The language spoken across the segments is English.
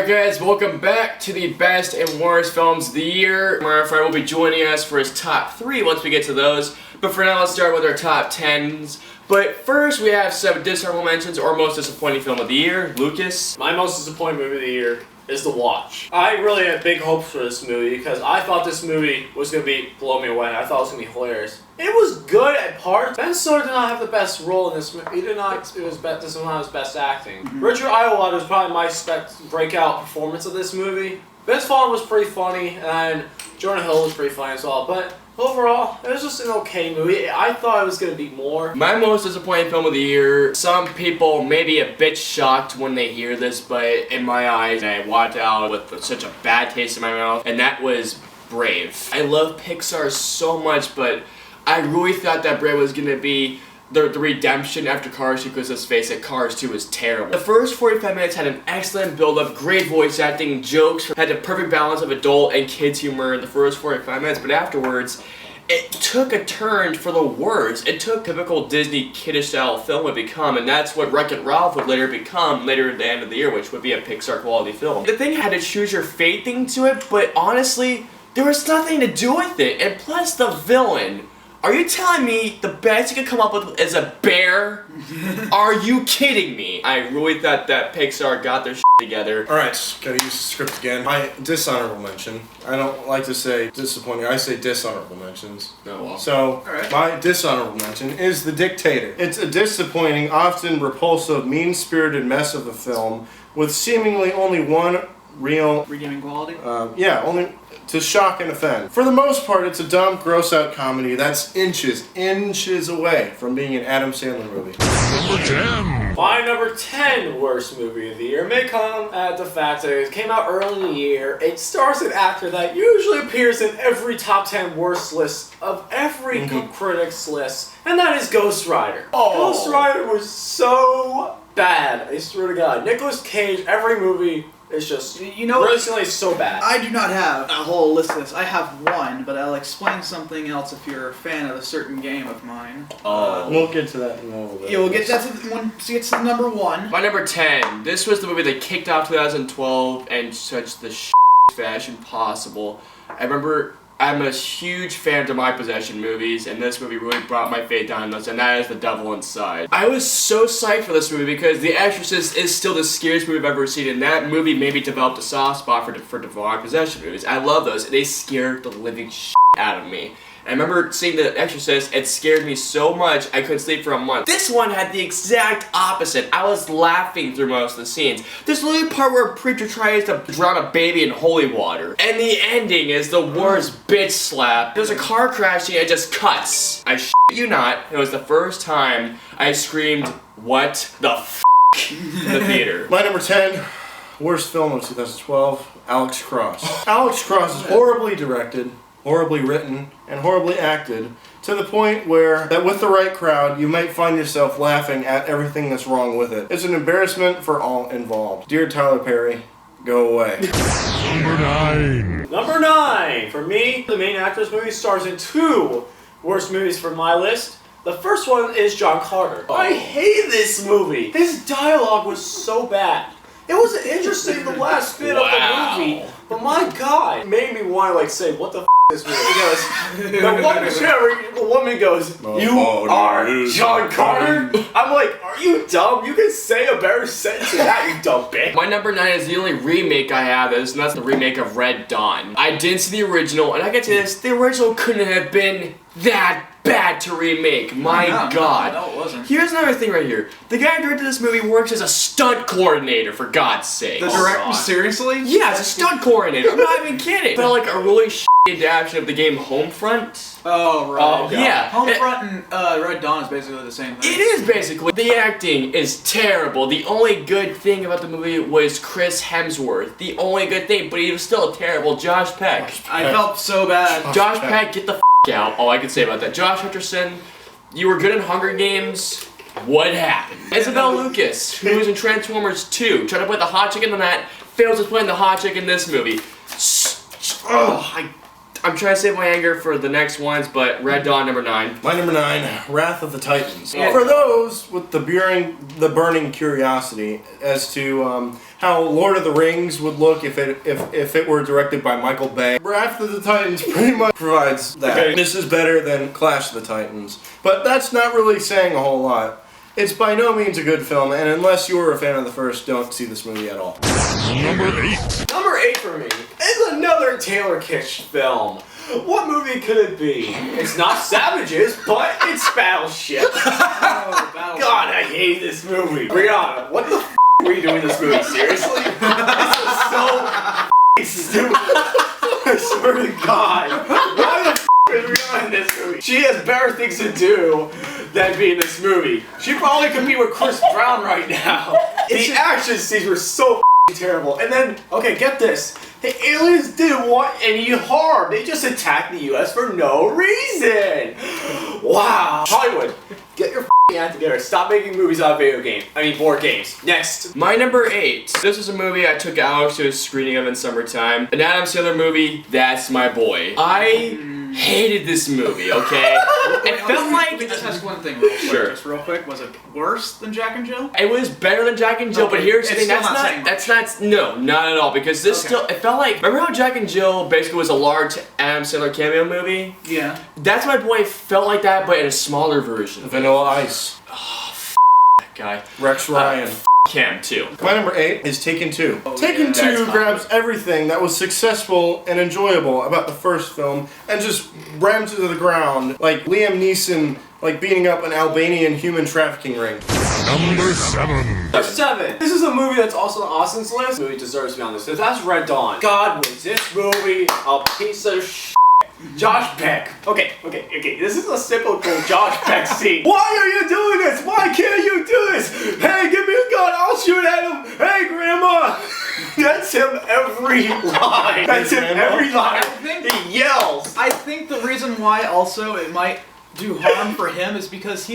Alright guys, welcome back to the best and worst films of the year. My friend will be joining us for his top 3 once we get to those. But for now, let's start with our top 10s. But first, we have some dishonorable mentions or most disappointing film of the year. Lucas? My most disappointing movie of the year is The Watch. I really had big hopes for this movie because I thought this movie was going to blow me away. I thought it was going to be hilarious. It was good at parts. Ben Stiller did not have the best role in this movie. He did not, this was not his best acting. Richard Ayoade was probably my breakout performance of this movie. Vince Vaughn was pretty funny, and Jonah Hill was pretty funny as well, but overall, it was just an okay movie. I thought it was going to be more. My most disappointing film of the year, some people may be a bit shocked when they hear this, but in my eyes, I walked out with such a bad taste in my mouth, and that was Brave. I love Pixar so much, but I really thought that Brave was going to be the redemption after Cars 2, because let's face it, Cars 2 was terrible. The first 45 minutes had an excellent build-up, great voice acting, jokes, had the perfect balance of adult and kids humor in the first 45 minutes, but afterwards, it took a turn for the worse. It took typical Disney kiddish-style film would become, and that's what Wreck-It Ralph would later become later at the end of the year, which would be a Pixar-quality film. The thing had a choose-your-fate thing to it, but honestly, there was nothing to do with it, and plus the villain. Are you telling me the best you could come up with is a bear? Are you kidding me? I really thought that Pixar got their shit together. Alright, gotta use the script again. My dishonorable mention. I don't like to say disappointing, I say dishonorable mentions. Oh well. So, my dishonorable mention is The Dictator. It's a disappointing, often repulsive, mean-spirited mess of a film with seemingly only one real redeeming quality? Only to shock and offend. For the most part, it's a dumb, gross-out comedy that's inches away from being an Adam Sandler movie. Number 10. My number 10 worst movie of the year may come at the fact that it came out early in the year. It stars an actor that usually appears in every top 10 worst list of every critic's list, and that is Ghost Rider. Oh. Ghost Rider was so bad, I swear to God. Nicolas Cage, every movie is just, recently so bad. I do not have a whole list of this. I have one, but I'll explain something else if you're a fan of a certain game of mine. We'll get to that in a little bit. Yeah, we'll get that to get to number 1. My number 10. This was the movie that kicked off 2012 in such the fashion possible. I remember I'm a huge fan of Demonic Possession movies, and this movie really brought my fate down, and that is The Devil Inside. I was so psyched for this movie because The Exorcist is still the scariest movie I've ever seen, and that movie maybe developed a soft spot for Demonic Possession movies. I love those. They scared the living out of me. I remember seeing The Exorcist, it scared me so much I couldn't sleep for a month. This one had the exact opposite. I was laughing through most of the scenes. There's literally a part where a preacher tries to drown a baby in holy water. And the ending is the worst bitch slap. There's a car crash and it just cuts. I shit you not, it was the first time I screamed, "What the f***" in the theater. My number 10, worst film of 2012, Alex Cross. Alex Cross is horribly directed, horribly written, and horribly acted, to the point where, that with the right crowd, you might find yourself laughing at everything that's wrong with it. It's an embarrassment for all involved. Dear Tyler Perry, go away. Number 9. Number 9! For me, the main actor's movie stars in 2 worst movies for my list. The first one is John Carter. I hate this movie. His dialogue was so bad. It was interesting the last bit of the movie, but my God, it made me want to say, what the f is this movie? Because the woman goes, "You are John Carter?" I'm like, are you dumb? You can say a better sentence than that, you dumb bitch. My number 9 is the only remake I have, and that's the remake of Red Dawn. I didn't see the original, and I can tell you this, the original couldn't have been that bad to remake. My God. No, it wasn't. Here's another thing right here. The guy who directed this movie works as a stunt coordinator, for God's sake. The director, seriously? Yeah, as a stunt coordinator. I'm not even kidding. Felt like a really shitty adaptation of the game Homefront. Oh, right. Oh, yeah. Homefront and Red Dawn is basically the same thing. It is basically. The acting is terrible. The only good thing about the movie was Chris Hemsworth. The only good thing, but he was still terrible. Josh Peck. I felt so bad. Josh Peck, get the f*** out. All I can say about that. Josh Hutcherson, you were good in Hunger Games. What happened? Isabel Lucas, who was in Transformers 2, tried to play the hot chick in that, fails to play the hot chick in this movie. I'm trying to save my anger for the next ones, but Red Dawn number 9. My number 9, Wrath of the Titans. Oh. For those with the burning curiosity as to how Lord of the Rings would look if it were directed by Michael Bay, Wrath of the Titans pretty much provides that. Okay. This is better than Clash of the Titans, but that's not really saying a whole lot. It's by no means a good film, and unless you were a fan of the first, don't see this movie at all. Number 8. Number 8 for me is another Taylor Kitsch film. What movie could it be? It's not Savages, but it's Battleship. Oh, Battleship. God, I hate this movie. Brianna, what the f*** were you doing in this movie? Seriously? This is so f***ing stupid. I swear to God. Why the f*** is Brianna in this movie? She has better things to do than be in this movie. She probably could be with Chris Brown right now. The action scenes were so f***ing terrible. And then, okay, get this. The aliens didn't want any harm. They just attacked the US for no reason. Wow. Hollywood, get your f***ing act together. Stop making movies out of board games. Next. My number 8. This was a movie I took Alex to a screening of in summertime. An Adam Sandler movie, That's My Boy. I hated this movie, okay? It felt like... Let me just ask one thing real quick. Sure. Just real quick. Was it worse than Jack and Jill? It was better than Jack and Jill, but Okay, here's the it's thing, still not saying much. no, not at all, because this Okay. still, it felt like, remember how Jack and Jill basically was a large Adam Sandler cameo movie? Yeah. That's My Boy felt like that, but in a smaller version. Vanilla Ice. That guy. Rex Ryan. Cam, too. My number 8 is Taken 2. Oh, Taken yeah. 2 That's grabs everything that was successful and enjoyable about the first film and just rams it to the ground, like Liam Neeson beating up an Albanian human trafficking ring. Number 7. Number 7. This is a movie that's also on Austin's list. This movie deserves to be on this list. That's Red Dawn. God, was this movie a piece of shit. Josh Peck. Okay. This is a typical Josh Peck scene. Why are you doing this? Why can't you do this? Hey, give me a gun. I'll shoot at him. Hey, Grandma. That's him every line. That's him every line. He yells. I think the reason why also it might do harm for him is because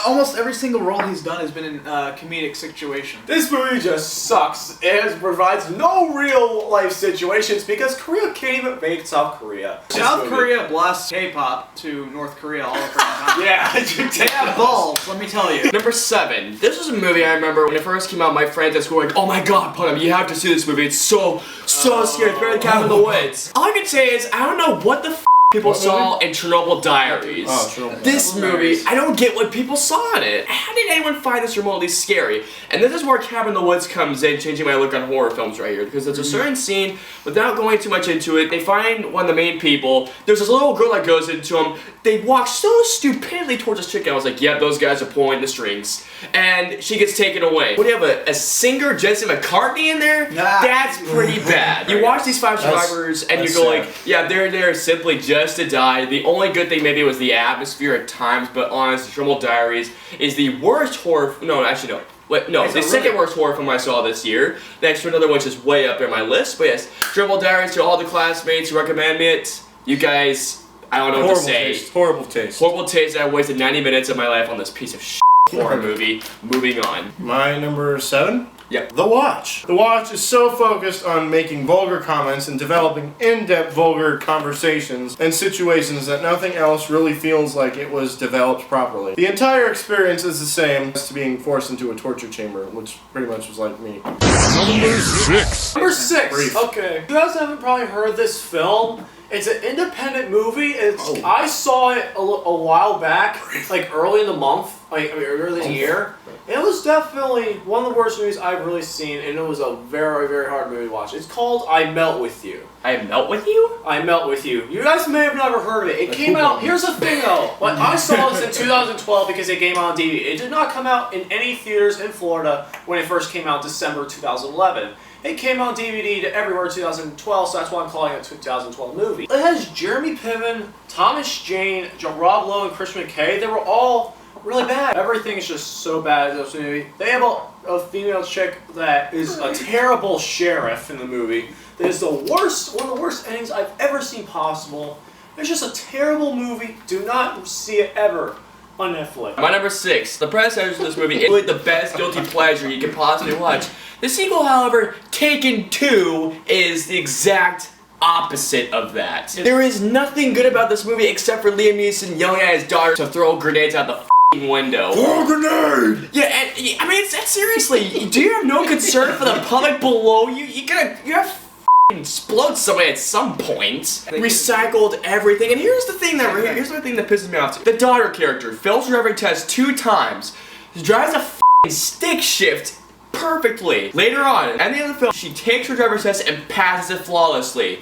almost every single role he's done has been in comedic situations. This movie just sucks. It provides no real life situations because Korea can't even make South Korea. South Korea blasts K-pop to North Korea all over the time. Yeah, They have balls, let me tell you. Number 7. This was a movie I remember when it first came out, my friends at school were like, oh my god, Punnum, you have to see this movie. It's so scary. It's better than Cabin in the Woods. All I can say is, I don't know what the people saw in Chernobyl Diaries. Oh, Chernobyl. This movie, I don't get what people saw in it. How did anyone find this remotely scary? And this is where Cabin in the Woods comes in, changing my look on horror films right here. Because there's a certain scene, without going too much into it, they find one of the main people. There's this little girl that goes into him. They walk so stupidly towards this chick. I was like, yeah, those guys are pulling the strings. And she gets taken away. What do you have, a singer, Jensen McCartney in there? Nah. That's pretty bad. You watch these 5 survivors and you that's go sad. like, yeah, they're there simply just to die. The only good thing maybe was the atmosphere at times, but honestly, Chernobyl Diaries is the worst horror. No, actually no. Wait, no, the second worst horror film I saw this year. Next to another one which is way up there on my list. But yes, Chernobyl Diaries, to all the classmates who recommend me it. You guys, I don't know what to say. Horrible taste. Horrible taste. I wasted 90 minutes of my life on this piece of shit horror movie. Moving on. My number 7? Yeah. The Watch. The Watch is so focused on making vulgar comments and developing in-depth vulgar conversations and situations that nothing else really feels like it was developed properly. The entire experience is the same as to being forced into a torture chamber, which pretty much was like me. Number 6. Number 6. Brief. Okay. You guys haven't probably heard this film. It's an independent movie. I saw it a while back, like early in the month, early in the year. It was definitely one of the worst movies I've really seen, and it was a very, very hard movie to watch. It's called I Melt With You. I melt with you? I Melt With You. You guys may have never heard of it. It came out, here's the thing though, but I saw this in 2012 because it came out on DVD. It did not come out in any theaters in Florida when it first came out December 2011. It came on DVD to everywhere in 2012, so that's why I'm calling it a 2012 movie. It has Jeremy Piven, Thomas Jane, Rob Lowe, and Christian McKay. They were all really bad. Everything is just so bad in this movie. They have a female chick that is a terrible sheriff in the movie. That is one of the worst endings I've ever seen possible. It's just a terrible movie. Do not see it ever on Netflix. My number 6. The predecessor to this movie is really the best guilty pleasure you could possibly watch. The sequel, however, Taken 2, is the exact opposite of that. There is nothing good about this movie except for Liam Neeson yelling at his daughter to throw grenades out the f***ing window. Throw a grenade! Yeah, and I mean, it's seriously, do you have no concern for the public below you? You have f***ing explode somebody at some point. Recycled everything, and here's the thing that pisses me off. The daughter character fails her driving test 2 times. She drives a f***ing stick shift perfectly. Later on, at the end of the film, she takes her driver's test and passes it flawlessly.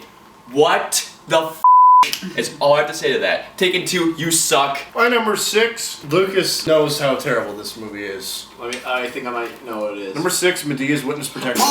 What the f*** is all I have to say to that. Taken 2, you suck. My number 6, Lucas knows how terrible this movie is. I think I might know what it is. Number 6, Medea's Witness Protection.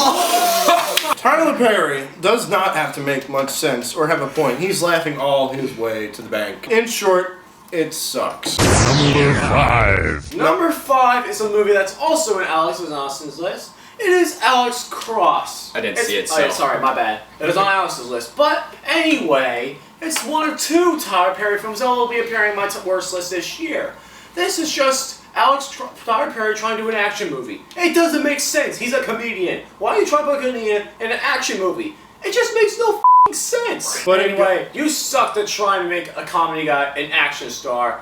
Tyler Perry does not have to make much sense or have a point. He's laughing all his way to the bank. In short, it sucks. Number 5. Number 5 is a movie that's also in Alex and Austin's list. It is Alex Cross. I didn't see it, Oh, so. yeah, sorry, my bad. It is on Alex's list. But anyway, it's one of 2 Tyler Perry films that will be appearing in my worst list this year. This is just Tyler Perry trying to do an action movie. It doesn't make sense. He's a comedian. Why are you trying to put a comedian in an action movie? It just makes no f***ing sense. But anyway, you suck to try and make a comedy guy an action star.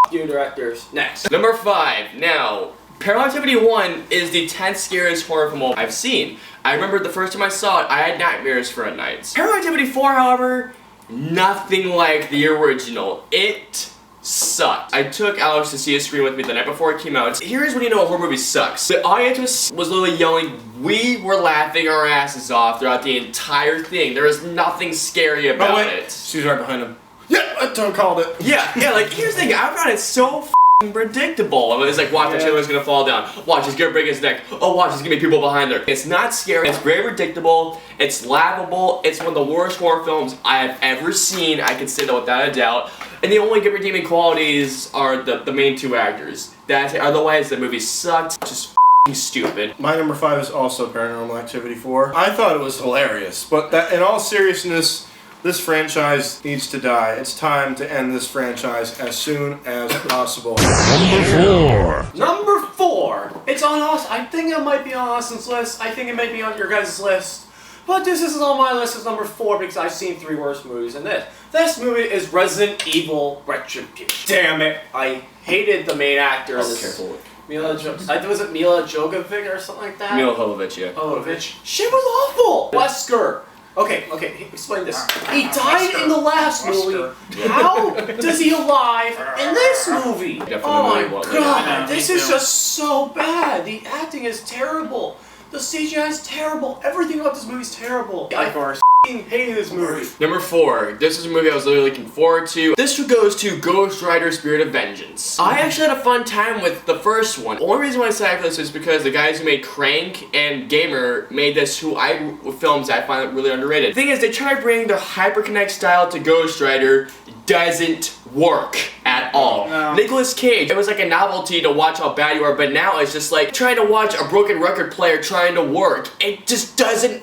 F*** you, directors. Next. Number 5. Now, Paranormal Activity 1 is the 10th scariest horror film I've seen. I remember the first time I saw it, I had nightmares for a night. Paranormal Activity 4, however, nothing like the original. It sucked. I took Alex to see a screen with me the night before it came out. Here's when you know a horror movie sucks. The audience was literally yelling. We were laughing our asses off throughout the entire thing. There was nothing scary about it. She's right behind him. Yeah, I called it. Yeah, like, here's the thing. I found it so f***ing predictable. I mean, it's like, watch, the Chandler's gonna fall down. Watch, he's gonna break his neck. Oh, watch, there's gonna be people behind there. It's not scary. It's very predictable. It's laughable. It's one of the worst horror films I have ever seen. I can say that without a doubt. And the only good redeeming qualities are the main 2 actors. That's it. Otherwise, the movie sucked. Just f***ing stupid. My number 5 is also Paranormal Activity 4. I thought it was hilarious, but that, in all seriousness, this franchise needs to die. It's time to end this franchise as soon as possible. Number 4. Number 4. It's on Austin. I think it might be on Austin's list. I think it might be on your guys' list. But this isn't on my list as number 4 because I've seen 3 worse movies than this. This movie is Resident Evil Retribution. Damn it. I hated the main actor. Oh, careful. Was it Mila Jovovich or something like that? Mila Jovovich, yeah. Jovovich. She was awful. Wesker. Okay, explain this. He died in the last movie. How does he alive in this movie? Oh my god, this is just so bad. The acting is terrible. The CGI is terrible. Everything about this movie is terrible. I f***ing hated this movie. Number 4. This is a movie I was really looking forward to. This goes to Ghost Rider Spirit of Vengeance. I actually had a fun time with the first one. The only reason why I decided for this is because the guys who made Crank and Gamer made this films that I find really underrated. The thing is, they try to bring the HyperConnect style to Ghost Rider. Doesn't work at all. No. Nicolas Cage, it was like a novelty to watch how bad you are, but now it's just like trying to watch a broken record player trying to work. It just doesn't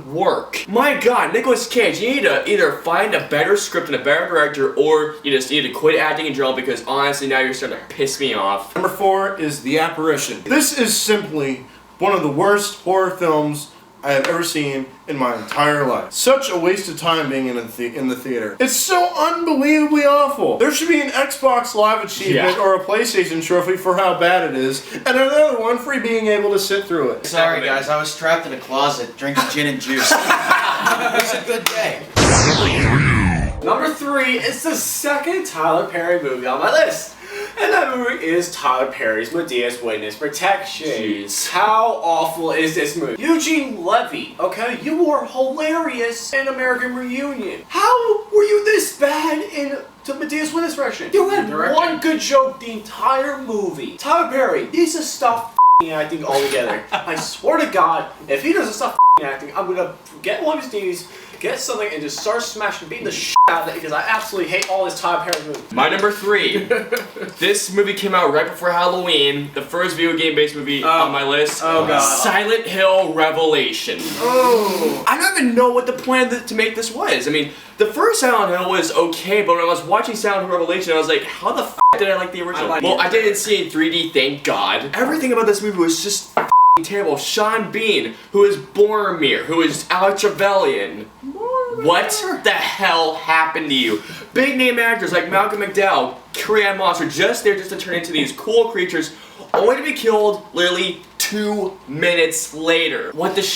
work. My god, Nicolas Cage, you need to either find a better script and a better director, or you just need to quit acting in general because honestly now you're starting to piss me off. Number 4 is The Apparition. This is simply one of the worst horror films I have ever seen in my entire life. Such a waste of time being in the theater. It's so unbelievably awful. There should be an Xbox Live achievement or a PlayStation trophy for how bad it is, and another one for being able to sit through it. Sorry guys, I was trapped in a closet drinking gin and juice. It was a good day. Number 3 is the second Tyler Perry movie on my list. And that movie is Tyler Perry's Medea's Witness Protection. Jeez. How awful is this movie? Eugene Levy, okay, you were hilarious in American Reunion. How were you this bad in Medea's Witness Protection? You had one good joke the entire movie. Tyler Perry needs to stop acting altogether. I swear to God, if he doesn't stop acting, I'm gonna get one of his knees, get something, and just start smashing, beating the shit out of it because I absolutely hate all this Tyler Perry movies. My number 3. This movie came out right before Halloween. The first video game-based movie on my list. Oh god. Silent Hill Revelation. Oh. I don't even know what the plan to make this was. I mean, the first Silent Hill was okay, but when I was watching Silent Hill Revelation, I was like, how the f*** did I like the original? I didn't see it in 3D, thank God. Everything about this movie was just terrible. Sean Bean, who is Boromir, who is Alex Trevelyan. What the hell happened to you? Big name actors like Malcolm McDowell, Carrie-Ann Moss are just there just to turn into these cool creatures, only to be killed literally 2 minutes later. What the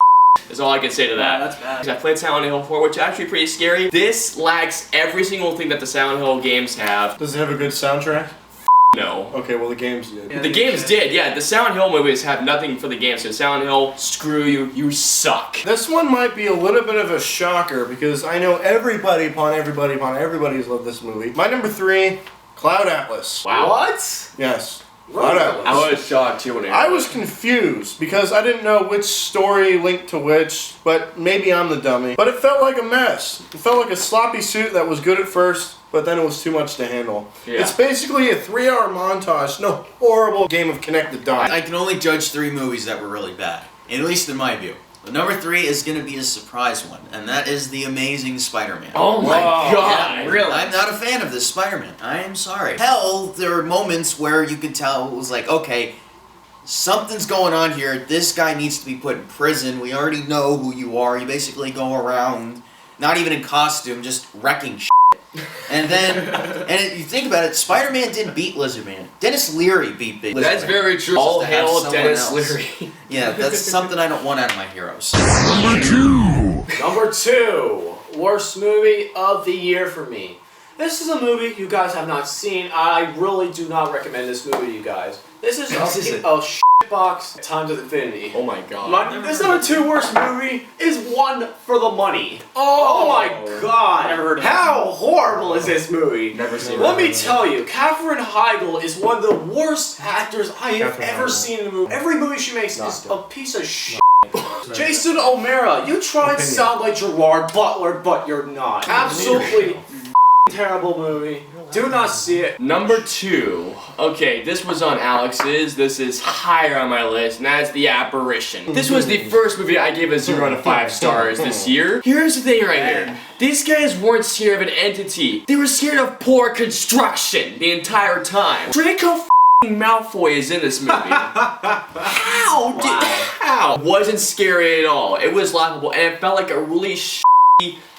is all I can say to that. That's bad. I played Silent Hill 4, which is actually pretty scary. This lacks every single thing that the Silent Hill games have. Does it have a good soundtrack? No. Okay, well the games did. Yeah. The games did, yeah. The Silent Hill movies have nothing for the games. So Silent Hill, screw you, you suck. This one might be a little bit of a shocker because I know everybody upon everybody's loved this movie. My number 3, Cloud Atlas. Wow. What? Yes. Cloud Atlas. I was shocked too when I was confused because I didn't know which story linked to which, but maybe I'm the dummy. But it felt like a mess. It felt like a sloppy suit that was good at first, but then it was too much to handle. Yeah. It's basically a 3-hour montage, no horrible game of connect the dots. I can only judge 3 movies that were really bad, at least in my view. The number 3 is going to be a surprise one, and that is The Amazing Spider-Man. Oh my god. Yeah, really? I'm not a fan of this Spider-Man. I am sorry. Hell, there were moments where you could tell it was like, okay, something's going on here. This guy needs to be put in prison. We already know who you are. You basically go around, not even in costume, just wrecking shit. And then, you think about it, Spider-Man didn't beat Lizard Man. Dennis Leary beat Big Lizard That's Man. very true. Just All to have hail someone Dennis else. Leary. Yeah, that's something I don't want out of my heroes. Number 2. Number 2, worst movie of the year for me. This is a movie you guys have not seen. I really do not recommend this movie to you guys. This is a shitbox times of infinity. Oh my god. This number 2 worst movie is One for the Money. Oh my god. Never heard of it. How horrible is this movie? Never seen Let it. me tell you, Katherine Heigl is one of the worst actors I have Katherine ever Heigl. seen in a movie. Every movie she makes is Not a piece of shit. Jason O'Mara, you try and sound like Gerard Butler, but you're not. Absolutely terrible movie. Do not see it. Number 2. Okay, this was on Alex's. This is higher on my list, and that's The Apparition. This was the first movie I gave a 0 out of 5 stars this year. Here's the thing right here. These guys weren't scared of an entity. They were scared of poor construction the entire time. Draco f***ing Malfoy is in this movie. How? Wasn't scary at all. It was laughable, and it felt like a really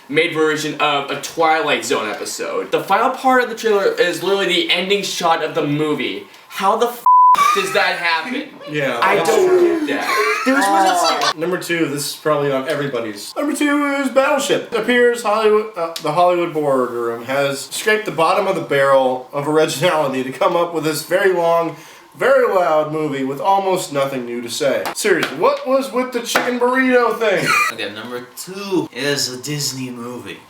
made version of a Twilight Zone episode. The final part of the trailer is literally the ending shot of the movie. How the does that happen? Yeah. I don't get that. There was Number 2, this is probably on everybody's. Number 2 is Battleship. It appears the Hollywood boardroom has scraped the bottom of the barrel of originality to come up with this very long, very loud movie with almost nothing new to say. Seriously, what was with the chicken burrito thing? Okay, number 2 is a Disney movie.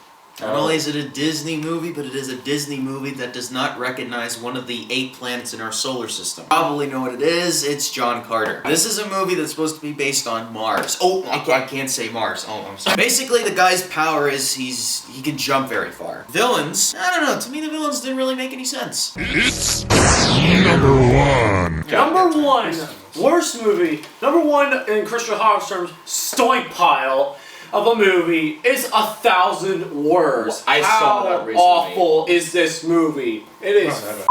Not only is it a Disney movie, but it is a Disney movie that does not recognize one of the 8 planets in our solar system. Probably know what it is. It's John Carter. This is a movie that's supposed to be based on Mars. Oh, I can't say Mars. Oh, I'm sorry. Basically, the guy's power is he can jump very far. Villains? I don't know. To me, the villains didn't really make any sense. It's number 1. Number 1, worst movie. Number 1 in Christian Hog's terms, stoink pile of a movie is 1,000 words. I saw that recently. How awful is this movie? It is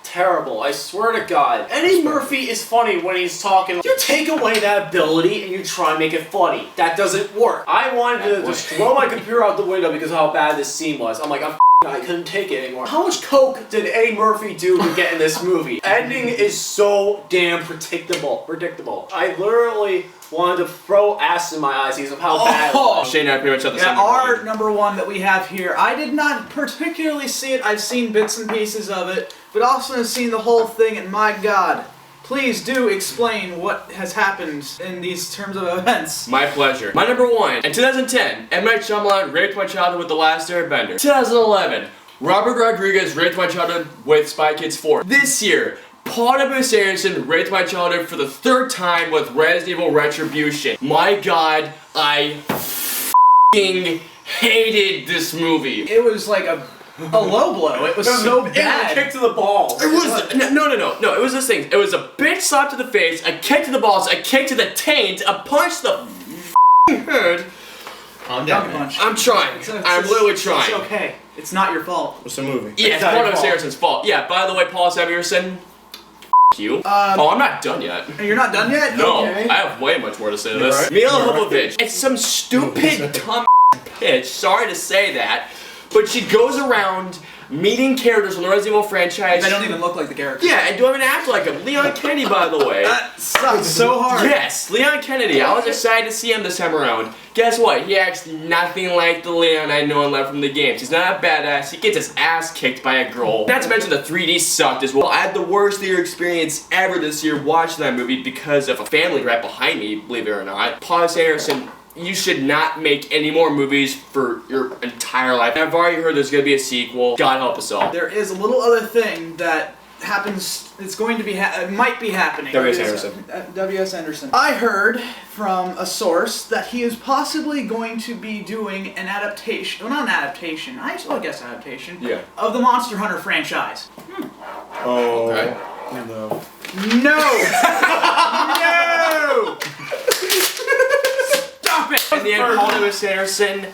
terrible. I swear to God. Eddie Murphy is funny when he's talking. You take away that ability and you try and make it funny. That doesn't work. I wanted to just throw my computer out the window because of how bad this scene was. I'm like, I couldn't take it anymore. How much coke did Eddie Murphy do to get in this movie? Ending is so damn predictable. I literally wanted to throw acid in my eyes because of how bad it was. Shane and I pretty much have the same. Yeah, our number 1 that we have here, I did not particularly see it. I've seen bits and pieces of it, but also have seen the whole thing, and my God, please do explain what has happened in these terms of events. My pleasure. My number 1. In 2010, M. Night Shyamalan raped my childhood with The Last Airbender. 2011, Robert Rodriguez raped my childhood with Spy Kids 4. This year, Paul W.S. Anderson raped my childhood for the 3rd time with Resident Evil Retribution. My God, I f***ing hated this movie. It was like a low blow. It was so It was a bad. kick to the balls. It was no. It was this thing. It was a bitch slap to the face, a kick to the balls, a kick to the taint, a punch to the f***ing head. Calm Dunk down, man. punch. I'm trying. I'm literally trying. It's okay. It's not your fault. What's the movie? Yeah, it's not Paul your W.S. fault. Anderson's fault. Yeah, by the way, Paul W.S. Anderson, you. Oh, I'm not done yet. You're not done yet? No, Okay. I have way much more to say to this. right. Mila Jovovich, it's some stupid, dumb bitch, sorry to say that, but she goes around meeting characters from the Resident Evil franchise. They don't even look like the characters. Yeah, and don't even act like him. Leon Kennedy, by the way. That sucks so hard. Yes, Leon Kennedy. I was excited to see him this time around. Guess what? He acts nothing like the Leon I know and love from the games. He's not a badass. He gets his ass kicked by a girl. Not to mention the 3D sucked as well. I had the worst theater experience ever this year watching that movie because of a family right behind me, believe it or not. Paul Anderson, you should not make any more movies for your entire life. I've already heard there's gonna be a sequel. God help us all. There is a little other thing that happens. It's going to be. It might be happening. W.S. Anderson. W.S. Anderson. I heard from a source that he is possibly going to be doing an adaptation. Well, not an adaptation. I guess adaptation. Yeah. Of the Monster Hunter franchise. Oh. Okay. No. No. No. Stop it. And the end, Paul W.S. Anderson,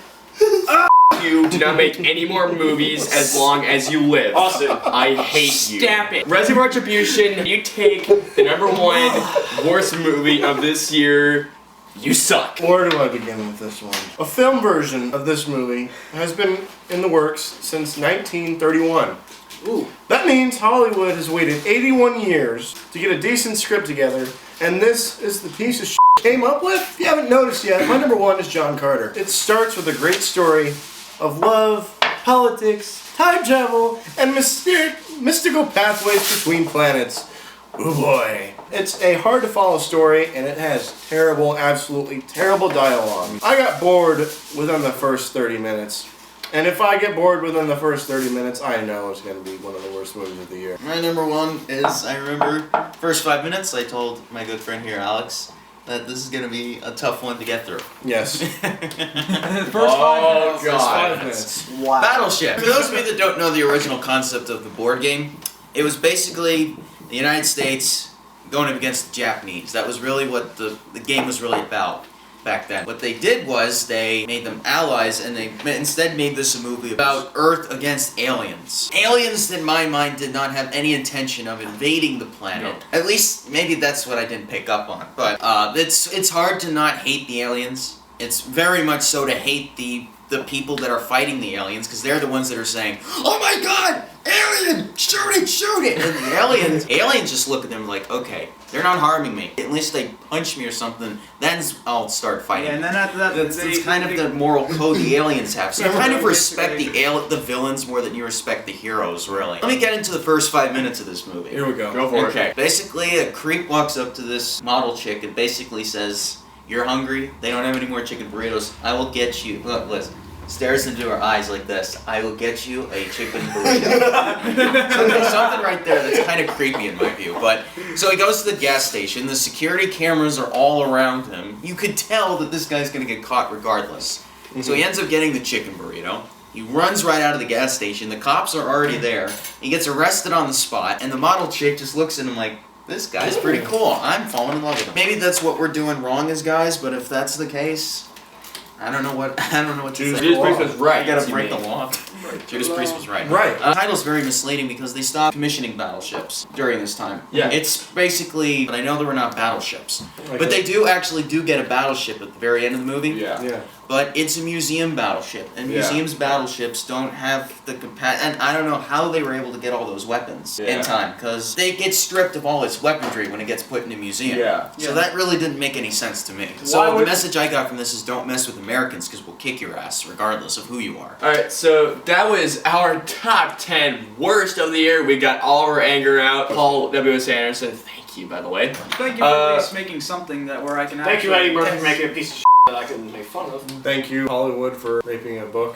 you do not make any more movies as long as you live. Awesome. I hate you. Stamp it. Resident Retribution, you take the #1 worst movie of this year. You suck. Where do I begin with this one? A film version of this movie has been in the works since 1931. Ooh. That means Hollywood has waited 81 years to get a decent script together, and this is the piece of shit came up with? If you haven't noticed yet, my #1 is John Carter. It starts with a great story of love, politics, time travel, and mystical pathways between planets. Oh boy. It's a hard to follow story, and it has terrible, absolutely terrible dialogue. I got bored within the first 30 minutes. And if I get bored within the first 30 minutes, I know it's going to be one of the worst movies of the year. My #1 is, I remember, first 5 minutes, I told my good friend here, Alex, that this is going to be a tough one to get through. Yes. First 5 minutes. God. First 5 minutes. Wow. Battleship. For those of you that don't know the original concept of the board game, it was basically the United States going up against the Japanese. That was really what the game was really about back then. What they did was they made them allies, and they instead made this a movie about Earth against aliens. Aliens, in my mind, did not have any intention of invading the planet. No. At least, maybe that's what I didn't pick up on. But it's hard to not hate the aliens. It's very much so to hate the people that are fighting the aliens, because they're the ones that are saying, "Oh my God, alien! Shoot it, shoot it!" And the aliens just look at them like, okay, they're not harming me. Unless they punch me or something, then I'll start fighting. Yeah, and then after that, That's kind of the moral code the aliens have. So you kind of respect the villains more than you respect the heroes, really. Let me get into the first 5 minutes of this movie. Here we go. Go for it. Okay. Basically, a creep walks up to this model chick and basically says, "You're hungry? They don't have any more chicken burritos. I will get you." Look, listen. Stares into her eyes like this. "I will get you a chicken burrito." So there's something right there that's kind of creepy in my view. But so he goes to the gas station. The security cameras are all around him. You could tell that this guy's gonna get caught regardless. So he ends up getting the chicken burrito. He runs right out of the gas station. The cops are already there. He gets arrested on the spot, and the model chick just looks at him like, "This guy's pretty cool. I'm falling in love with him." Maybe that's what we're doing wrong as guys, but if that's the case, I don't know what to say. Judas Priest was right. You gotta break the law. Judas Priest was right. Right. The title's very misleading because they stopped commissioning battleships during this time. Yeah. It's basically, but I know they were not battleships. Okay. But they do actually get a battleship at the very end of the movie. Yeah. Yeah. But it's a museum battleship, and Yeah. museums battleships don't have the and I don't know how they were able to get all those weapons Yeah. in time, because they get stripped of all its weaponry when it gets put in a museum. Yeah. So that really didn't make any sense to me. Why So the would- message I got from this is don't mess with Americans, because we'll kick your ass regardless of who you are. Alright, so that was our top 10 worst of the year. We got all our anger out. Paul W.S. Anderson, thank you, by the way. Thank you for at least making something that where I can Thank you, actually... Eddie Murphy, for making a piece of shit that I can make fun of. Thank you, Hollywood, for raping a book.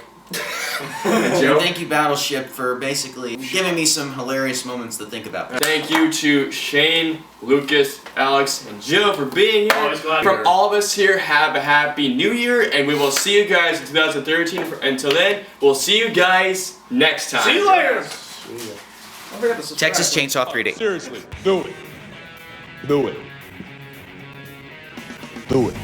And Joe? thank you, Battleship, for basically giving me some hilarious moments to think about. Thank you to Shane, Lucas, Alex, and Jill for being here. Always glad you're From here. all of us here, have a happy new year, and we will see you guys in 2013. Until then, we'll see you guys next time. See you later! Don't forget to subscribe. Texas Chainsaw 3D. Seriously, do it. Do it. Do it.